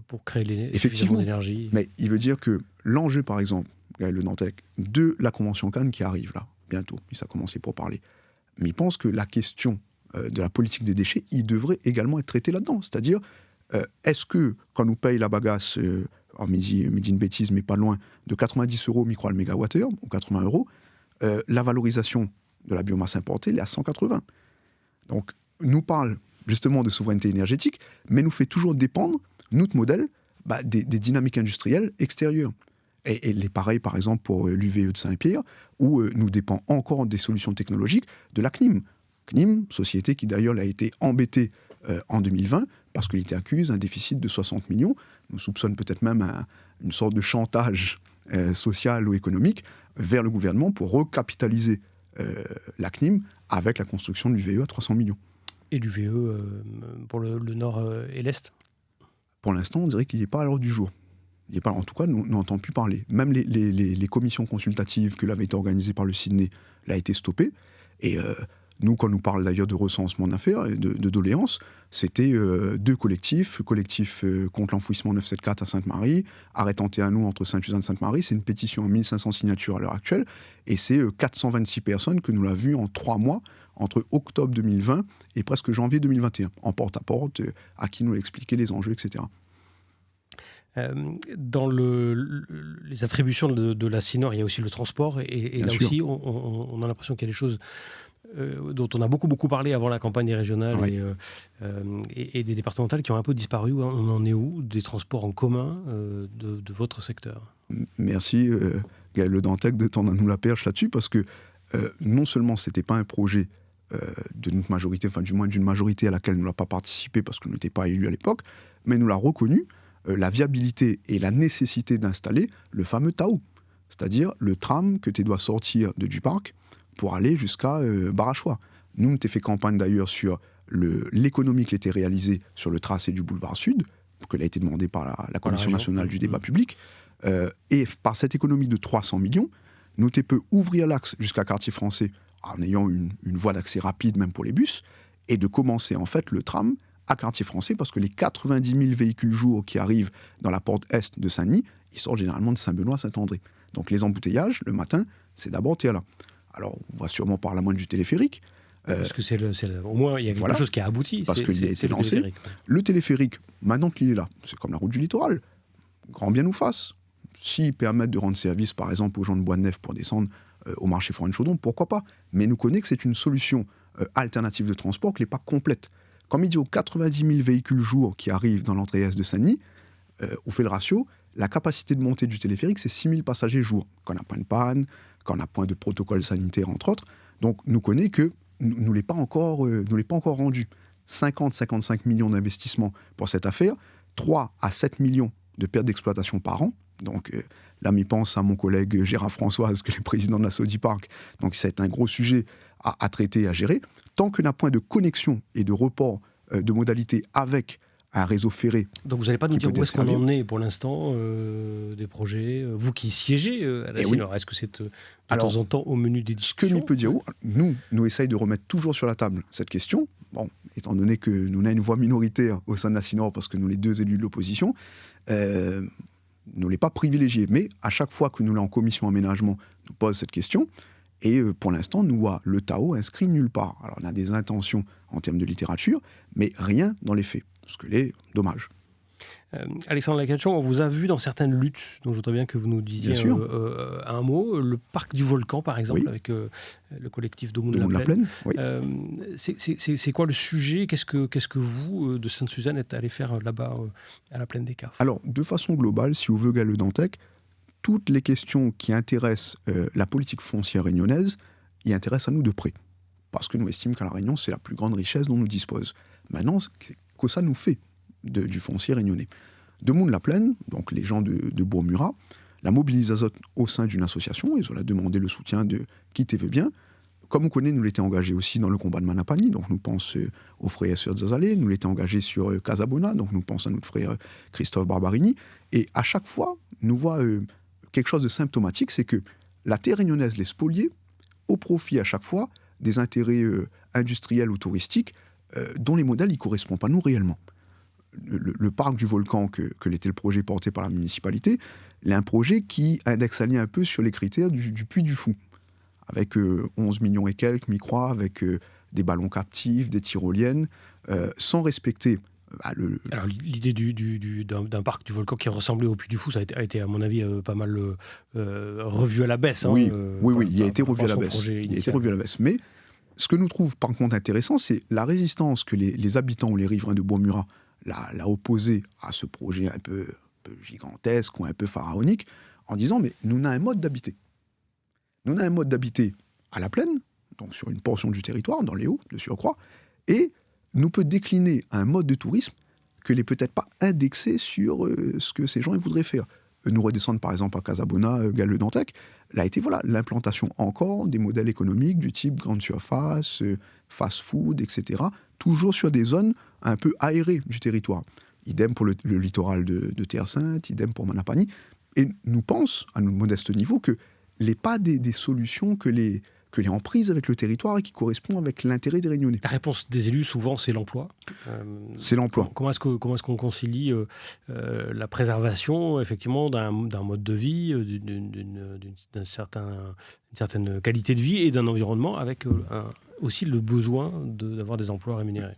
S1: pour créer suffisamment d'énergie.
S2: Mais il veut dire que l'enjeu, par exemple, Gaël Le Dantec, de la Convention Cannes qui arrive là, bientôt, ça a commencé pour parler, mais il pense que la question de la politique des déchets, il devrait également être traité là-dedans. C'est-à-dire, est-ce que, quand nous paye la bagasse, on me dit une bêtise, mais pas loin, de 90 € micro al mégawattheure, ou 80 €, la valorisation de la biomasse importée, elle est à 180. Donc, nous parle justement de souveraineté énergétique, mais nous fait toujours dépendre, notre modèle, des dynamiques industrielles extérieures. Et les pareils, par exemple, pour l'UVE de Saint-Pierre, où nous dépend encore des solutions technologiques de la CNIM. CNIM, société qui d'ailleurs a été embêtée en 2020 parce qu'il était accusé d'un déficit de 60 millions. On soupçonne peut-être même une sorte de chantage social ou économique vers le gouvernement pour recapitaliser la CNIM avec la construction du VE à 300 millions.
S1: Et du VE pour le nord et l'est ?
S2: Pour l'instant, on dirait qu'il n'y est pas à l'ordre du jour. En tout cas, on n'entend plus parler. Même les commissions consultatives que l'avait été organisées par le Sydney l'a été stoppée. Et nous, quand on nous parle d'ailleurs de recensement d'affaires et de doléances, c'était 2 collectifs. Le collectif contre l'enfouissement 974 à Sainte-Marie, Arrêtez à nous entre Sainte-Suzanne et Sainte-Marie. C'est une pétition à 1500 signatures à l'heure actuelle. Et c'est 426 personnes que nous l'avons vues en 3 mois, entre octobre 2020 et presque janvier 2021, en porte-à-porte, à qui nous expliquer les enjeux, etc.
S1: Dans les attributions de la CINOR, il y a aussi le transport. Et là aussi, on a l'impression qu'il y a des choses dont on a beaucoup parlé avant la campagne des régionales et des départementales qui ont un peu disparu. On en est où des transports en commun de votre secteur ?
S2: Merci Gaël Le Dantec de tendre à nous la perche là-dessus, parce que non seulement ce n'était pas un projet de notre majorité, enfin du moins d'une majorité à laquelle nous n'avons pas participé parce que nous n'étions pas élus à l'époque, mais nous l'a reconnu, la viabilité et la nécessité d'installer le fameux TAO, c'est-à-dire le tram que tu dois sortir de du parc pour aller jusqu'à Barachois. Nous, on a fait campagne d'ailleurs sur l'économie qui était réalisée sur le tracé du boulevard Sud, qui a été demandé par la Commission nationale du débat public, et par cette économie de 300 millions, nous peut ouvrir l'axe jusqu'à Quartier Français en ayant une voie d'accès rapide même pour les bus, et de commencer en fait le tram à Quartier Français, parce que les 90 000 véhicules jour qui arrivent dans la porte est de Saint-Denis, ils sortent généralement de Saint-Benoît, Saint-André. Donc les embouteillages, le matin, c'est d'abord là. Alors, on va sûrement par la moindre du téléphérique.
S1: Parce que au moins, il y a quelque chose qui a abouti.
S2: Parce qu'il a été lancé. Le téléphérique, maintenant qu'il est là, c'est comme la route du littoral. Grand bien nous fasse. S'ils permettent de rendre service, par exemple, aux gens de Bois-de-Nef pour descendre au marché Foraine-Chaudon, pourquoi pas ? Mais nous connaissons que c'est une solution alternative de transport qui n'est pas complète. Comme il dit aux 90 000 véhicules jour qui arrivent dans l'entrée est de Saint-Denis, on fait le ratio, la capacité de montée du téléphérique, c'est 6 000 passagers jour. Quand on n'a point de panne, quand on n'a point de protocole sanitaire, entre autres. Donc, nous connaissons que nous ne l'est pas encore rendu. 50-55 millions d'investissements pour cette affaire, 3 à 7 millions de pertes d'exploitation par an. Donc, là, je pense à mon collègue Gérard Françoise, qui est le président de la Saudi Park. Donc, c'est un gros sujet à traiter et à gérer. Tant qu'on n'a point de connexion et de report de modalités avec un réseau ferré.
S1: Donc vous n'allez pas nous dire où est-ce qu'on en est pour l'instant des projets, vous qui siégez à la CINOR, est-ce que c'est de temps en temps au menu des discussions ?
S2: Ce que nous peut dire, nous essayons de remettre toujours sur la table cette question. Bon, étant donné que nous avons une voix minoritaire au sein de la CINOR, parce que nous les 2 élus de l'opposition, nous ne l'avons pas privilégié. Mais à chaque fois que nous l'avons en commission aménagement, nous pose cette question. Et pour l'instant, nous avons le TAO inscrit nulle part. Alors on a des intentions en termes de littérature, mais rien dans les faits. Ce que c'est dommage.
S1: Alexandre Lacachon, on vous a vu dans certaines luttes, donc je voudrais bien que vous nous disiez un mot. Le parc du Volcan, par exemple, avec le collectif Daumont de la Plaine. Oui. C'est quoi le sujet ? Qu'est-ce que vous, de Sainte-Suzanne, êtes allé faire là-bas, à la Plaine des Cafres ? Alors,
S2: de façon globale, si vous voulez, Le Dantec, toutes les questions qui intéressent la politique foncière réunionnaise y intéressent à nous de près. Parce que nous estimons qu'à La Réunion, c'est la plus grande richesse dont nous disposons. Maintenant, que ça nous fait du foncier réunionnais. Daumont de la Plaine, donc les gens de Bourg-Murat, la mobilisation au sein d'une association, ils ont demandé le soutien de qui te veut bien. Comme on connaît, nous l'étions engagés aussi dans le combat de Manapani, donc nous pensons aux frères et sœurs Zazalé, nous l'étions engagés sur Casabona, donc nous pensons à notre frère Christophe Barbarini. Et à chaque fois, nous voyons quelque chose de symptomatique, c'est que la terre réunionnaise les spoliée au profit à chaque fois des intérêts industriels ou touristiques dont les modèles ne correspondent pas nous réellement. Le parc du Volcan, que l'était le projet porté par la municipalité, c'est un projet qui indexe un peu sur les critères du Puy du Fou, avec 11 millions et quelques, m'y crois, avec des ballons captifs, des tyroliennes, sans respecter...
S1: Alors l'idée d'un parc du Volcan qui ressemblait au Puy du Fou, ça a été à mon avis pas mal revu à la baisse.
S2: Oui, il a été revu à la baisse. Mais ce que nous trouvons par contre intéressant, c'est la résistance que les habitants ou les riverains de Bourg-Murat l'a opposé à ce projet un peu gigantesque ou un peu pharaonique, en disant mais nous avons un mode d'habiter. Nous avons un mode d'habiter à la plaine, donc sur une portion du territoire, dans les Hauts, de surcroît, et nous peut décliner un mode de tourisme que n'est peut-être pas indexé sur ce que ces gens ils voudraient faire. Nous redescendre par exemple à Casabona, Gall Dantec, là a été l'implantation encore des modèles économiques du type grande surface, fast-food, etc., toujours sur des zones un peu aérées du territoire. Idem pour le littoral de Terre-Sainte, idem pour Manapani. Et nous pensons, à notre modeste niveau, que les pas des solutions que les en prise avec le territoire et qui correspond avec l'intérêt des Réunionnais.
S1: La réponse des élus, souvent, c'est l'emploi.
S2: C'est l'emploi.
S1: Comment est-ce qu'on concilie la préservation, effectivement, d'un mode de vie, d'une certaine qualité de vie et d'un environnement avec aussi le besoin d'avoir des emplois rémunérés?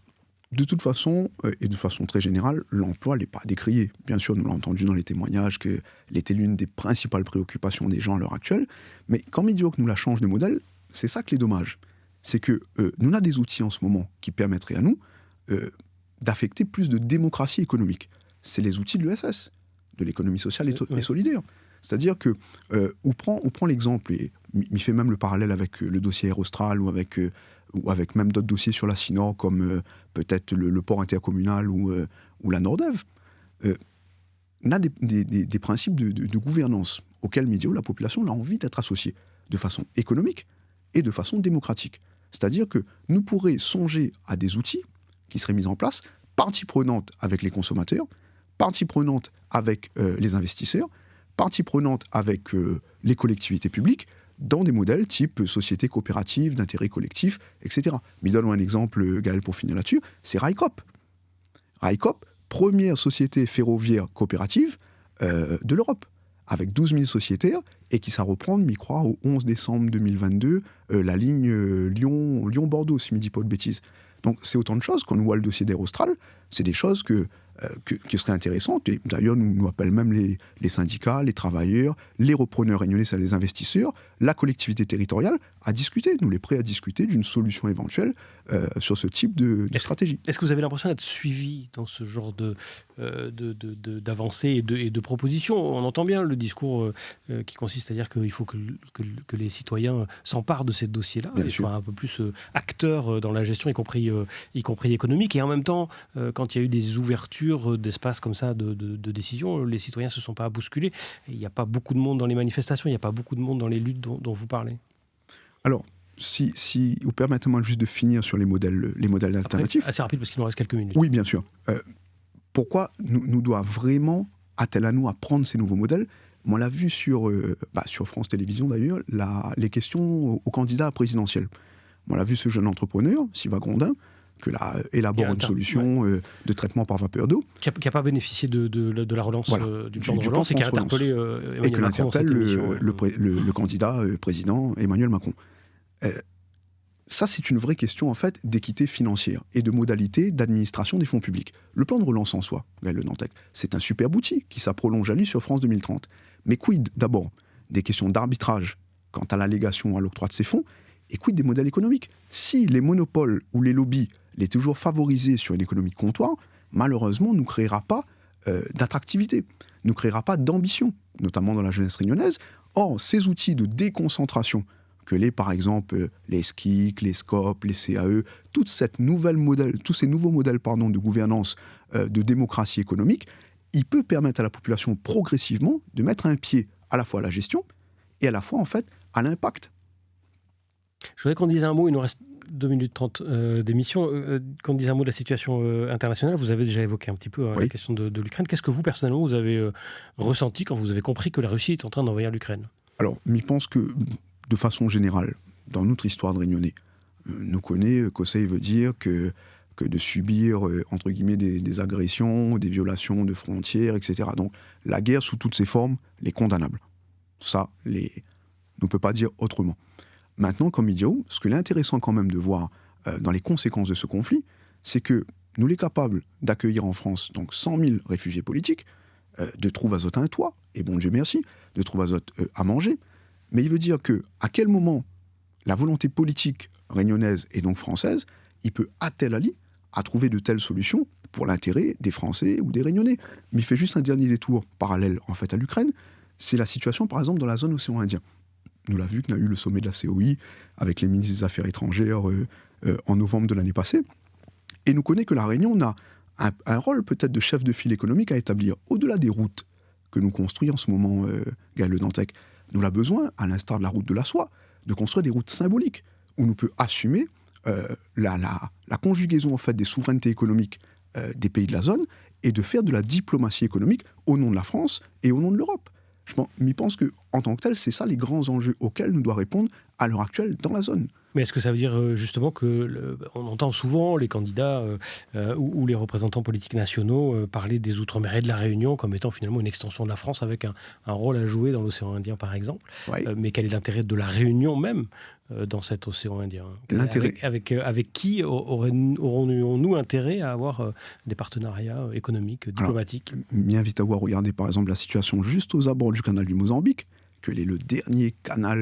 S2: De toute façon, et de façon très générale, l'emploi n'est pas décrié. Bien sûr, nous l'avons entendu dans les témoignages qu'elle était l'une des principales préoccupations des gens à l'heure actuelle. Mais quand Médioc nous la change de modèle, c'est ça qui est dommage. C'est que nous avons des outils en ce moment qui permettraient à nous d'affecter plus de démocratie économique. C'est les outils de l'ESS, de l'économie sociale et solidaire. C'est-à-dire que, on prend l'exemple, et il fait même le parallèle avec le dossier Air Austral ou avec même d'autres dossiers sur la CINOR, comme peut-être le port intercommunal ou la Nordev. On a des principes de gouvernance auxquels la population a envie d'être associée, de façon économique et de façon démocratique. C'est-à-dire que nous pourrions songer à des outils qui seraient mis en place, partie prenante avec les consommateurs, partie prenante avec les investisseurs, partie prenante avec les collectivités publiques, dans des modèles type société coopérative, d'intérêt collectif, etc. Mais donne-moi un exemple, Gaël, pour finir là-dessus, c'est Railcoop. Railcoop, première société ferroviaire coopérative de l'Europe, avec 12 000 sociétaires, et qui s'est reprendre, je crois, au 11 décembre 2022, la ligne Lyon-Bordeaux, si je ne dis pas de bêtises. Donc c'est autant de choses, quand on voit le dossier d'Air Austral, c'est des choses qui seraient intéressantes, et d'ailleurs nous appellent même les syndicats, les travailleurs, les repreneurs réunionnais, c'est les investisseurs, la collectivité territoriale, à discuter, nous les prêts à discuter d'une solution éventuelle sur ce type de stratégie.
S1: Est-ce que vous avez l'impression d'être suivi dans ce genre d'avancées et de propositions? On entend bien le discours qui consiste à dire qu'il faut que les citoyens s'emparent de ces dossiers-là, et soient un peu plus acteurs dans la gestion, y compris économique, et en même temps, quand il y a eu des ouvertures d'espaces comme ça de décision, les citoyens ne se sont pas bousculés. Il n'y a pas beaucoup de monde dans les manifestations, il n'y a pas beaucoup de monde dans les luttes dont vous parlez.
S2: Alors, si vous permettez-moi juste de finir sur les modèles alternatifs.
S1: Après, assez rapide parce qu'il nous reste quelques minutes.
S2: Oui, bien sûr. Pourquoi nous doit vraiment atteler à nous à prendre ces nouveaux modèles? On l'a vu sur France Télévisions d'ailleurs, les questions aux candidats présidentiels. On l'a vu ce jeune entrepreneur, Sylvain Grondin, que là élabore une solution de traitement par vapeur d'eau. Qui n'a pas bénéficié de la relance, du plan de relance, et qui a interpellé Emmanuel Macron dans cette émission. Le candidat président Emmanuel Macron. Ça, c'est une vraie question en fait d'équité financière et de modalités d'administration des fonds publics. Le plan de relance en soi, Gaël Dantec, c'est un superbe outil qui ça prolonge à lui sur France 2030. Mais quid d'abord des questions d'arbitrage quant à l'allégation à l'octroi de ces fonds, et quid des modèles économiques? Si les monopoles ou les lobbies les toujours favorisés sur une économie de comptoir, malheureusement, ne créera pas d'attractivité, ne créera pas d'ambition, notamment dans la jeunesse réunionnaise. Or, ces outils de déconcentration, que par exemple, les SCIC, les SCOP, les CAE, tous ces nouveaux modèles de gouvernance, de démocratie économique, il peut permettre à la population progressivement de mettre un pied à la fois à la gestion et à la fois, en fait, à l'impact.
S1: Je voudrais qu'on dise un mot, il nous reste 2 minutes 30 d'émission, qu'on dise un mot de la situation internationale. Vous avez déjà évoqué un petit peu la question de l'Ukraine. Qu'est-ce que vous, personnellement, vous avez ressenti quand vous avez compris que la Russie est en train d'envahir l'Ukraine? Alors, je pense que, de façon générale, dans notre histoire de Réunionnais, nous connaît qu'Ossei veut dire que de subir, entre guillemets, des agressions, des violations de frontières, etc. Donc, la guerre, sous toutes ses formes, est condamnable. Ça, on ne peut pas dire autrement. Maintenant, comme idiot, ce qu'il est intéressant quand même de voir dans les conséquences de ce conflit, c'est que nous sommes capables d'accueillir en France donc 100 000 réfugiés politiques, de trouver à un toit, et bon Dieu merci, de trouver à manger. Mais il veut dire qu'à quel moment la volonté politique réunionnaise et donc française, il peut atteler à trouver de telles solutions pour l'intérêt des Français ou des Réunionnais. Mais il fait juste un dernier détour parallèle en fait à l'Ukraine, c'est la situation par exemple dans la zone océan Indien.
S2: nous l'a vu qu'on a eu le sommet de la COI avec les ministres des Affaires étrangères en novembre de l'année passée. Et nous connaît que la Réunion a un rôle peut-être de chef de file économique à établir au-delà des routes que nous construisons en ce moment, Gaël Le Dantec. Nous avons besoin, à l'instar de la route de la soie, de construire des routes symboliques où nous pouvons assumer la conjugaison en fait, des souverainetés économiques des pays de la zone et de faire de la diplomatie économique au nom de la France et au nom de l'Europe. Je pense qu'en tant que tel, c'est ça les grands enjeux auxquels nous devons répondre à l'heure actuelle dans la zone.
S1: Mais est-ce que ça veut dire justement que on entend souvent les candidats ou les représentants politiques nationaux parler des Outre-mer et de la Réunion comme étant finalement une extension de la France avec un rôle à jouer dans l'océan Indien par exemple. Oui. Mais quel est l'intérêt de la Réunion même dans cet océan Indien? L'intérêt... Avec qui aurons-nous intérêt à avoir des partenariats économiques, diplomatiques?
S2: Alors, m'invite à voir regarder par exemple la situation juste aux abords du canal du Mozambique, qui est le dernier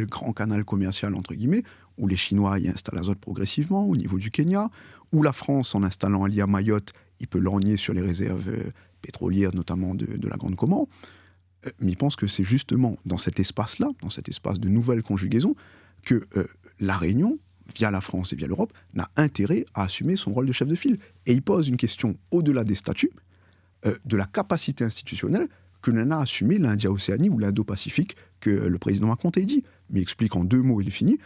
S2: grand canal commercial entre guillemets, où les Chinois y installent l'azote progressivement, au niveau du Kenya, où la France, en installant un lit à Mayotte, il peut lorgner sur les réserves pétrolières, notamment de la Grande Comore. Mais je pense que c'est justement dans cet espace-là, dans cet espace de nouvelle conjugaison, que la Réunion, via la France et via l'Europe, n'a intérêt à assumer son rôle de chef de file. Et il pose une question au-delà des statuts, de la capacité institutionnelle que l'on a assumé l'India-Océanie ou l'Indo-Pacifique, que le président Macron a dit. Mais il explique en 2 mots, il est fini.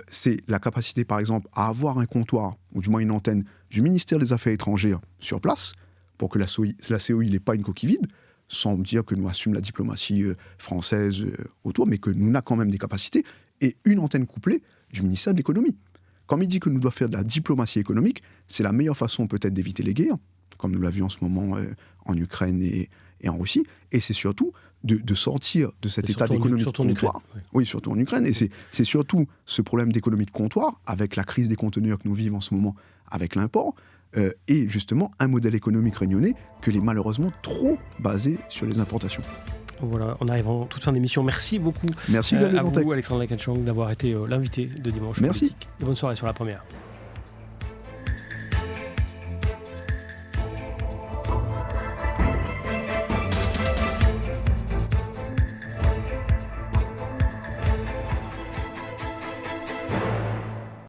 S2: C'est la capacité, par exemple, à avoir un comptoir, ou du moins une antenne, du ministère des Affaires étrangères sur place, pour que la COI n'ait pas une coquille vide, sans dire que nous assumons la diplomatie française autour, mais que nous avons quand même des capacités, et une antenne couplée du ministère de l'économie. Quand il dit que nous devons faire de la diplomatie économique, c'est la meilleure façon peut-être d'éviter les guerres, comme nous l'avons vu en ce moment en Ukraine et en Russie, et c'est surtout de sortir de cet état d'économie de comptoir. Oui, surtout en Ukraine. Et c'est surtout ce problème d'économie de comptoir, avec la crise des conteneurs que nous vivons en ce moment, avec l'import, et justement un modèle économique réunionnais que est malheureusement trop basé sur les importations.
S1: Voilà, on arrive en toute fin d'émission. Merci beaucoup.
S2: Merci
S1: à vous, Alexandre Lakenchong, d'avoir été l'invité de Dimanche Politique. Et bonne soirée sur La Première.